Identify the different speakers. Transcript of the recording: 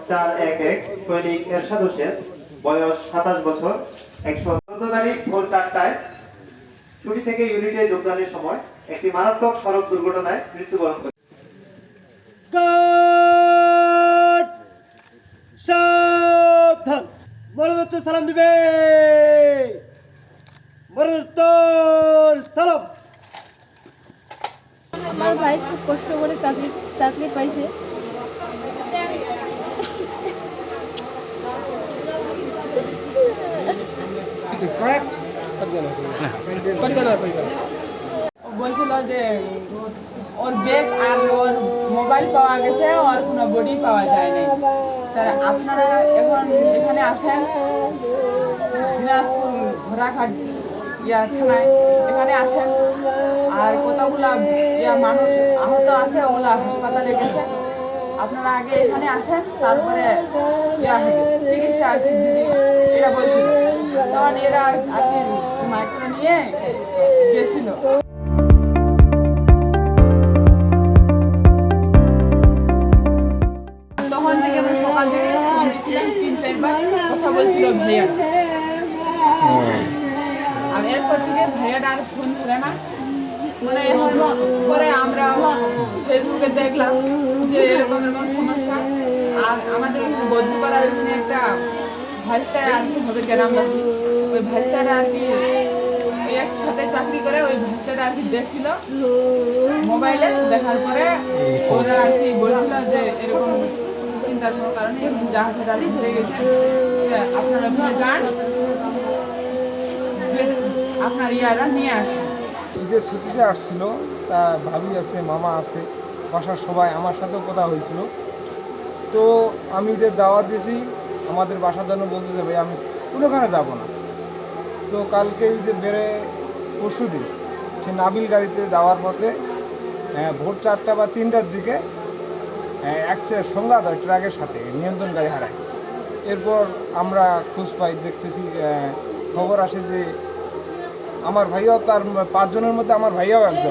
Speaker 1: 411 সৈনিক এরশাদ হোসেন, বয়স 27 বছর, 114 তারিখ ভোর 4টায় ছুটি থেকে ইউনিটে যোগদানের সময় একটি মারাত্মক সড়ক দুর্ঘটনায় মৃত্যুবরণ করে।
Speaker 2: সাবধান, মরণোত্তর সালাম দিবে। মরণোত্তর সালাম।
Speaker 3: আমার ভাই খুব কষ্ট করে চাকরি পাইছে।
Speaker 4: বলছিল যে ওর ব্যাগ আর ওর মোবাইল পাওয়া গেছে, ওর কোনো বডি পাওয়া যায়নি। তা আপনারা এখন এখানে আসেন, দিনাজপুর ঘোড়াঘাট থানায় এখানে আসেন। আর কতগুলা মানুষ আহত আছে, ওগুলা হাসপাতালে গেছে। আপনারা আগে এখানে আসেন, তারপরে চিকিৎসা আর কি দিদি এটা বলছিল, তখন এরা আর কি মাইক্রো নিয়ে গেছিল। তখন থেকে আমি সকাল থেকে ফোন দিয়েছিলাম, 3-4 বার কথা বলছিল ভাইয়া। আর এরপর থেকে ভাইয়াটা আর ফোন ধরে না। মানে এখন পরে আমরা ফেসবুকে দেখলাম যে এরকম এরকম সমস্যা। আর আমাদের বদলি করার ওখানে একটা ভাইস্তারা আর কি হবে গ্রামবাসী, ওই ভাইস্তারা আর কি একসাথে চাকরি করে, ওই ভাইস্তারা আর কি দেখছিল মোবাইলে। দেখার পরে ওরা আর কি বলছিল যে এরকম চিন্তার কোনো কারণে জাহাজের আর ঘুরে গেছে, আপনারা যান, আপনার ইয়ারা নিয়ে আসেন।
Speaker 5: ঈদের ছুটিতে আসছিল, তা ভাবি আছে, মামা আছে, বাসার সবাই, আমার সাথেও কথা হয়েছিল। তো আমি ঈদের দাওয়াত দিয়েছি, আমাদের বাসার জন্য বলতে যাবে আমি কোনোখানে যাব না। তো কালকে ঈদের বেড়ে পরশু দিন সে নাবিল গাড়িতে যাওয়ার পথে ভোর 4টা বা 3টার দিকে সংঘাত হয় ট্রাকের সাথে, নিয়ন্ত্রণ গাড়ি হারায়। এরপর আমরা খোঁজ পাই, দেখতেছি খবর আসে যে আমার ভাইয়াও, তার 5 জনের মধ্যে আমার ভাইয়াও একজন